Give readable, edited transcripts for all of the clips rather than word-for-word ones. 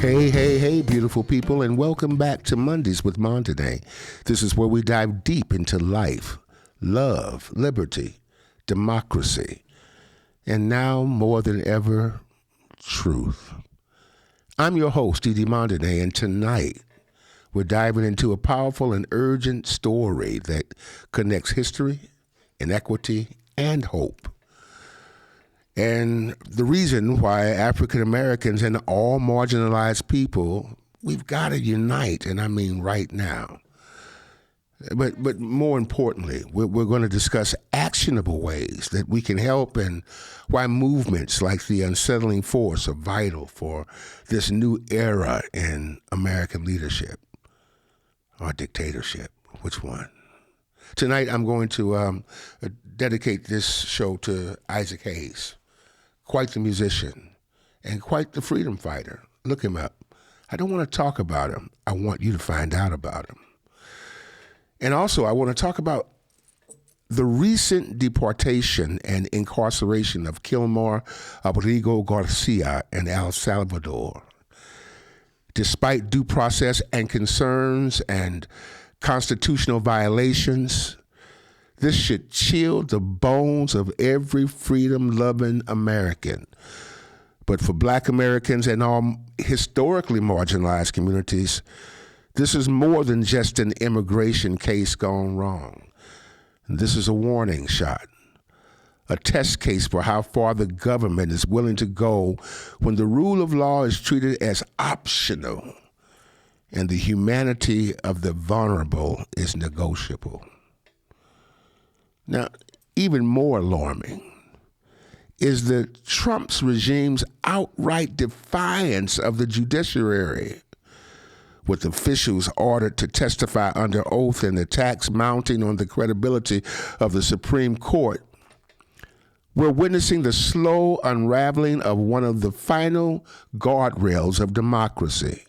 Hey, hey, hey, beautiful people, and welcome back to Mondays with Monday. This is where we dive deep into life, love, liberty, democracy, and now more than ever, truth. I'm your host, Didi Monday, and tonight we're diving into a powerful and urgent story that connects history, inequity, and hope. And the reason why African Americans and all marginalized people, we've got to unite, and I mean right now. But more importantly, we're going to discuss actionable ways that we can help and why movements like the Unsettling Force are vital for this new era in American leadership or dictatorship. Which one? Tonight, I'm going to dedicate this show to Isaac Hayes. Quite the musician and quite the freedom fighter. Look him up. I don't want to talk about him. I want you to find out about him. And also, I want to talk about the recent deportation and incarceration of Kilmar Abrigo Garcia in El Salvador. Despite due process and concerns and constitutional violations, this should chill the bones of every freedom-loving American. But for Black Americans and all historically marginalized communities, this is more than just an immigration case gone wrong. This is a warning shot, a test case for how far the government is willing to go when the rule of law is treated as optional and the humanity of the vulnerable is negotiable. Now, even more alarming is the Trump's regime's outright defiance of the judiciary, with officials ordered to testify under oath and attacks mounting on the credibility of the Supreme Court. We're witnessing the slow unraveling of one of the final guardrails of democracy,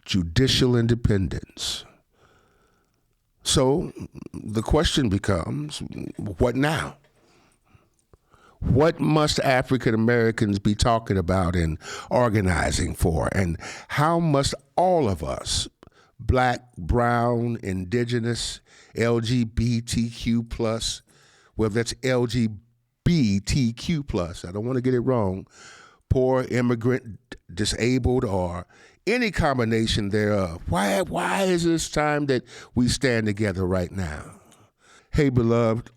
judicial independence. So the question becomes, what now? What must African Americans be talking about and organizing for? And how must all of us, Black, brown, indigenous, LGBTQ+, well, that's LGBTQ+, I don't want to get it wrong, poor, immigrant, disabled, or any combination thereof. Why is this time that we stand together right now? Hey, beloved,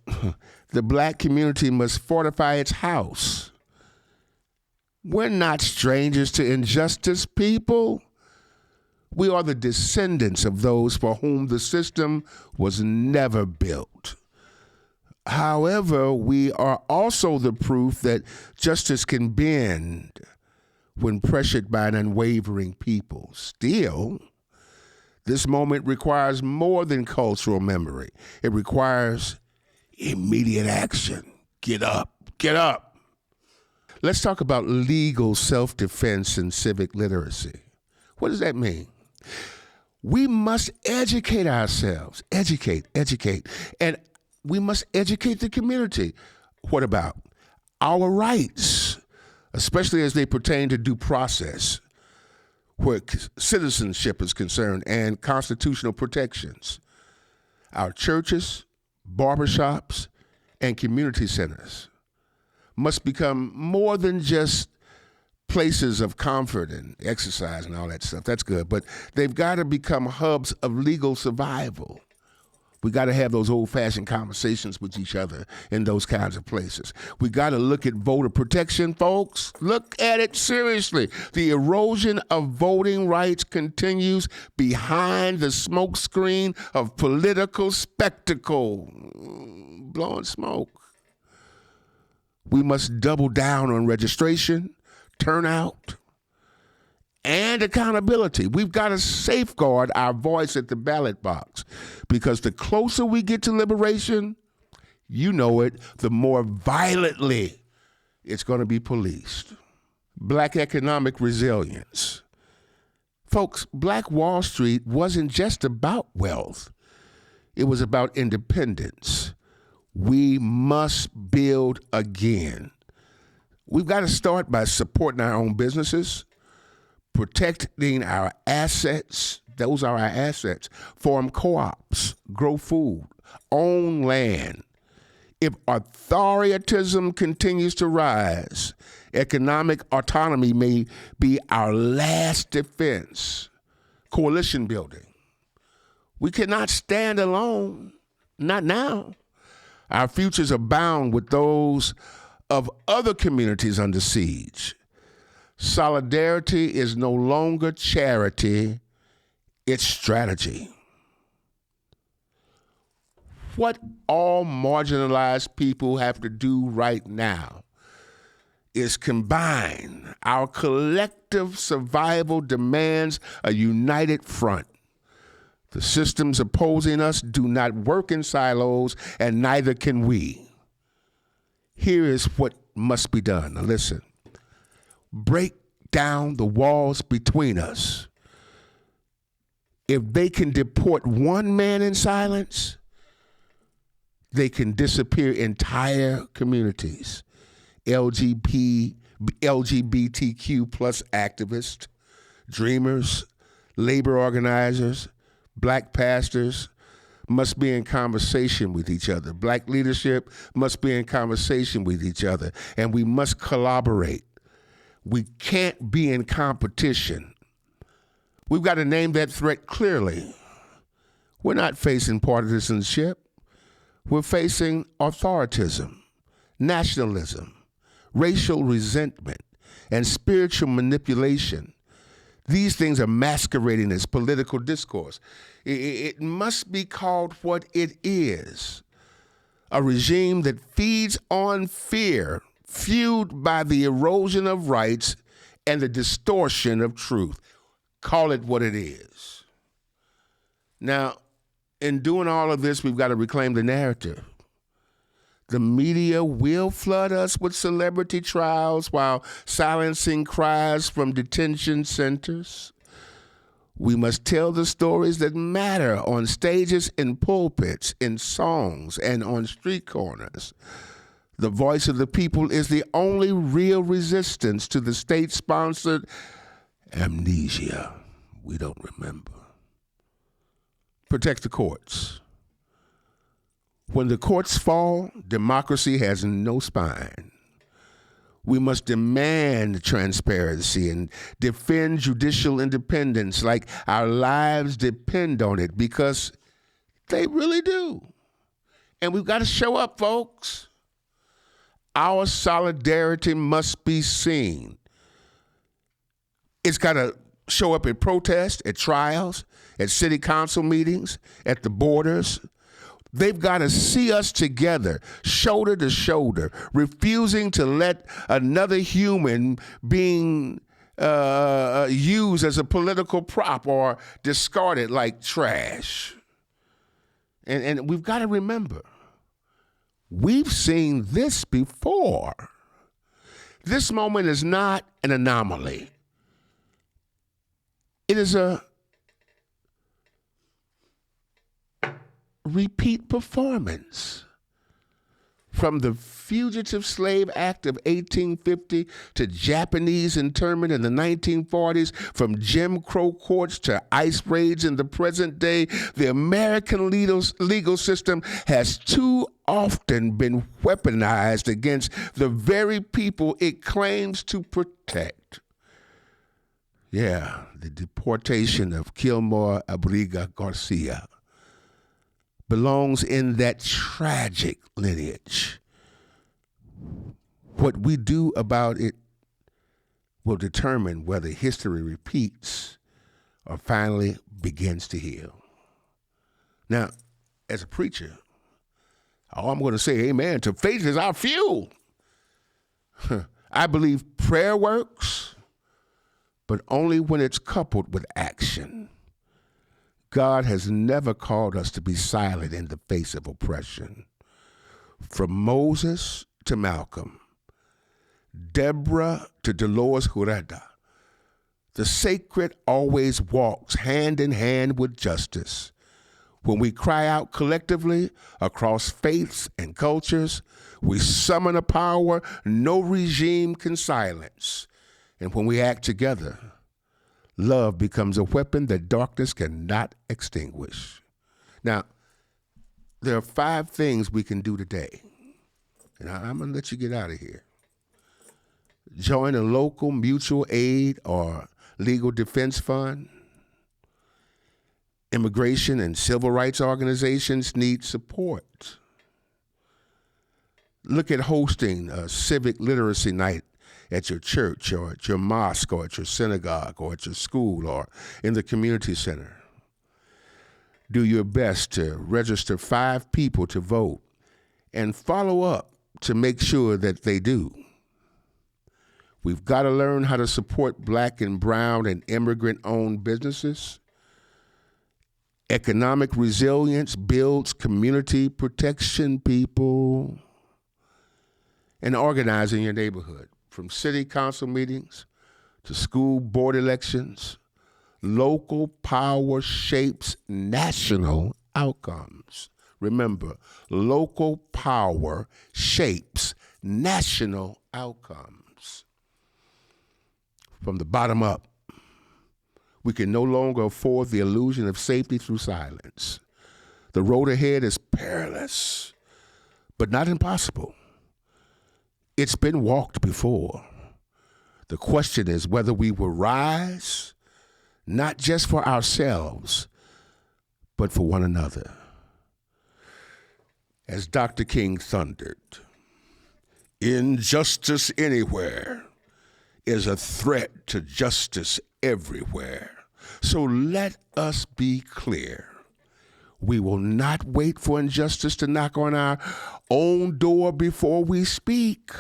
the Black community must fortify its house. We're not strangers to injustice, people. We are the descendants of those for whom the system was never built. However, we are also the proof that justice can bend when pressured by an unwavering people. Still, this moment requires more than cultural memory. It requires immediate action. Get up, get up. Let's talk about legal self-defense and civic literacy. What does that mean? We must educate ourselves, educate, and we must educate the community. What about our rights? Especially as they pertain to due process, where citizenship is concerned, and constitutional protections. Our churches, barbershops, and community centers must become more than just places of comfort and exercise and all that stuff. That's good, but they've got to become hubs of legal survival. We got to have those old-fashioned conversations with each other in those kinds of places. We got to look at voter protection, folks. Look at it seriously. The erosion of voting rights continues behind the smokescreen of political spectacle. Blowing smoke. We must double down on registration, turnout, and accountability. We've got to safeguard our voice at the ballot box, because the closer we get to liberation, you know it, the more violently it's going to be policed. Black economic resilience. Folks, Black Wall Street wasn't just about wealth. It was about independence. We must build again. We've got to start by supporting our own businesses, protecting our assets. Those are our assets. Form co-ops, grow food, own land. If authoritarianism continues to rise, economic autonomy may be our last defense. Coalition building. We cannot stand alone, not now. Our futures are bound with those of other communities under siege. Solidarity is no longer charity, it's strategy. What all marginalized people have to do right now is combine. Our collective survival demands a united front. The systems opposing us do not work in silos, and neither can we. Here is what must be done. Now listen. Break down the walls between us. If they can deport one man in silence, they can disappear entire communities. LGBTQ plus activists, dreamers, labor organizers, black pastors must be in conversation with each other. Black leadership must be in conversation with each other, and we must collaborate. We can't be in competition. We've got to name that threat clearly. We're not facing partisanship. We're facing authoritarianism, nationalism, racial resentment, and spiritual manipulation. These things are masquerading as political discourse. It must be called what it is. A regime that feeds on fear, fueled by the erosion of rights and the distortion of truth. Call it what it is. Now, in doing all of this, we've got to reclaim the narrative. The media will flood us with celebrity trials while silencing cries from detention centers. We must tell the stories that matter on stages, in pulpits, in songs, and on street corners. The voice of the people is the only real resistance to the state-sponsored amnesia. We don't remember. Protect the courts. When the courts fall, democracy has no spine. We must demand transparency and defend judicial independence like our lives depend on it, because they really do. And we've got to show up, folks. Our solidarity must be seen. It's got to show up at protests, at trials, at city council meetings, at the borders. They've got to see us together, shoulder to shoulder, refusing to let another human being used as a political prop or discarded like trash. And we've got to remember, we've seen this before. This moment is not an anomaly. It is a repeat performance. From the Fugitive Slave Act of 1850 to Japanese internment in the 1940s, from Jim Crow courts to ICE raids in the present day, the American legal system has too often been weaponized against the very people it claims to protect. Yeah, the deportation of Gilmore Abriga Garcia belongs in that tragic lineage. What we do about it will determine whether history repeats or finally begins to heal. Now, as a preacher, all I'm going to say, amen, to faith is our fuel. I believe prayer works, but only when it's coupled with action. God has never called us to be silent in the face of oppression. From Moses to Malcolm, Deborah to Dolores Hureda, the sacred always walks hand in hand with justice. When we cry out collectively across faiths and cultures, we summon a power no regime can silence. And when we act together, Love becomes a weapon that darkness cannot extinguish. Now, there are 5 things we can do today. And I'm going to let you get out of here. Join a local mutual aid or legal defense fund. Immigration and civil rights organizations need support. Look at hosting a civic literacy night at your church or at your mosque or at your synagogue or at your school or in the community center. Do your best to register 5 people to vote and follow up to make sure that they do. We've got to learn how to support Black and brown and immigrant-owned businesses. Economic resilience builds community protection, people. And organizing your neighborhood, from city council meetings to school board elections. Local power shapes national outcomes. Remember, local power shapes national outcomes. From the bottom up, we can no longer afford the illusion of safety through silence. The road ahead is perilous, but not impossible. It's been walked before. The question is whether we will rise, not just for ourselves, but for one another. As Dr. King thundered, injustice anywhere is a threat to justice everywhere. So let us be clear. We will not wait for injustice to knock on our own door before we speak.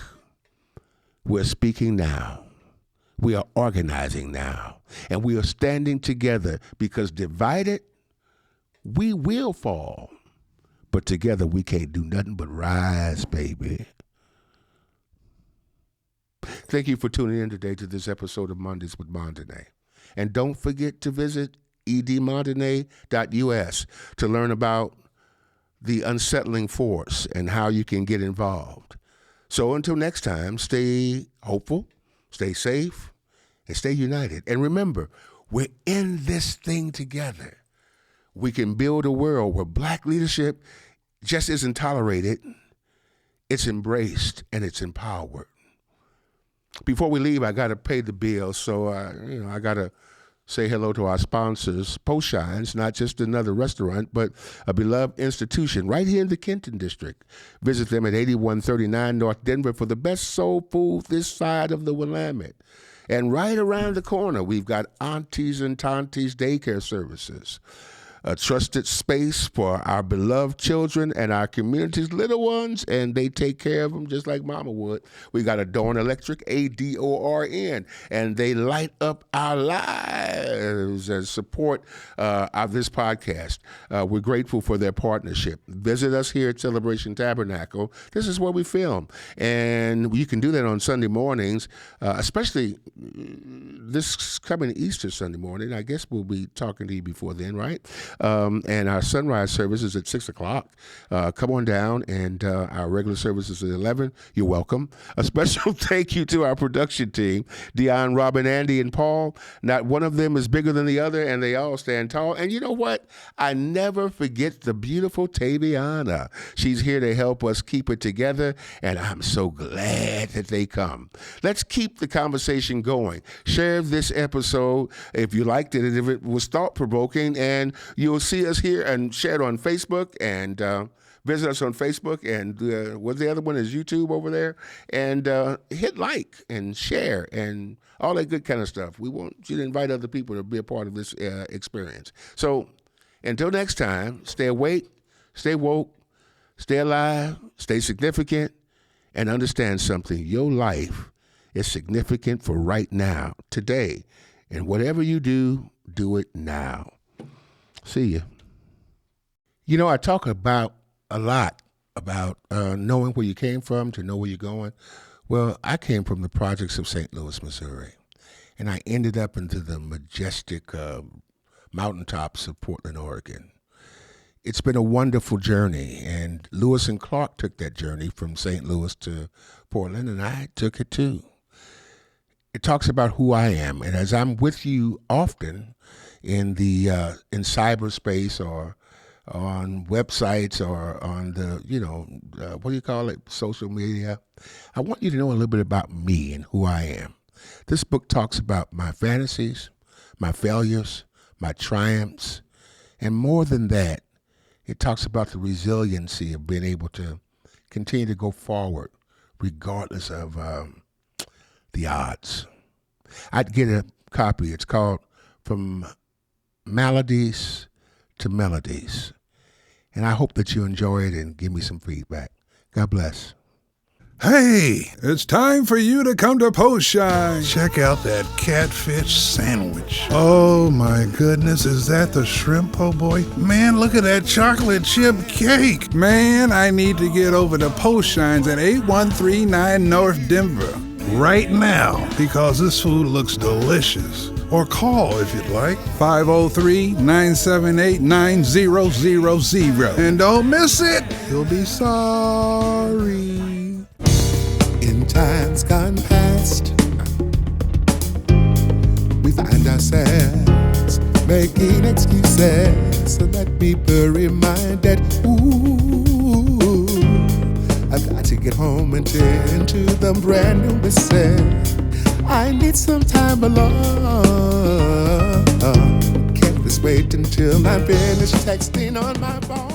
We're speaking now. We are organizing now. And we are standing together because divided, we will fall. But together we can't do nothing but rise, baby. Thank you for tuning in today to this episode of Mondays with Mondane. And don't forget to visit edmondane.us to learn about the unsettling force and how you can get involved. So until next time, stay hopeful, stay safe, and stay united. And remember, we're in this thing together. We can build a world where Black leadership just isn't tolerated, it's embraced and it's empowered. Before we leave, I got to pay the bill, so I got to say hello to our sponsors, Poshines, not just another restaurant, but a beloved institution right here in the Kenton District. Visit them at 8139 North Denver for the best soul food this side of the Willamette. And right around the corner, we've got Aunties and Tanties Daycare Services, a trusted space for our beloved children and our community's little ones, and they take care of them just like Mama would. We got Adorn Electric, ADORN, and they light up our lives and support of this podcast. We're grateful for their partnership. Visit us here at Celebration Tabernacle. This is where we film, and you can do that on Sunday mornings, especially this coming Easter Sunday morning. I guess we'll be talking to you before then, right? And our sunrise service is at 6 o'clock. Come on down, and our regular service is at 11. You're welcome. A special thank you to our production team, Dion, Robin, Andy, and Paul. Not one of them is bigger than the other, and they all stand tall. And you know what? I never forget the beautiful Taviana. She's here to help us keep it together, and I'm so glad that they come. Let's keep the conversation going. Share this episode if you liked it and if it was thought-provoking, and you'll see us here and share it on Facebook, and visit us on Facebook, and what the other one is, YouTube over there, and hit like and share and all that good kind of stuff. We want you to invite other people to be a part of this experience. So until next time, stay awake, stay woke, stay alive, stay significant, and understand something. Your life is significant for right now, today, and whatever you do, do it now. See you. You know, I talk about a lot about knowing where you came from to know where you're going. Well, I came from the projects of St. Louis, Missouri, and I ended up into the majestic mountaintops of Portland, Oregon. It's been a wonderful journey, and Lewis and Clark took that journey from St. Louis to Portland, and I took it too. it talks about who I am, and as I'm with you often in the in cyberspace or on websites or on the what do you call it, social media, I want you to know a little bit about me and who I am. This book talks about my fantasies, my failures, my triumphs, and more than that, it talks about the resiliency of being able to continue to go forward regardless of the odds. I'd get a copy. It's called From Maladies to Melodies. And I hope that you enjoy it and give me some feedback. God bless. Hey, it's time for you to come to Post Shine. Check out that catfish sandwich. Oh my goodness, is that the shrimp po' boy? Man, look at that chocolate chip cake. Man, I need to get over to Post Shines at 8139 North Denver right now because this food looks delicious. Or call if you'd like, 503-978-9000. And don't miss it, you'll be sorry. In times gone past, we find ourselves making excuses so that people remind that, ooh, I've got to get home and tend to the brand new business. I need some time alone. Can't just wait until I'm finished texting on my phone.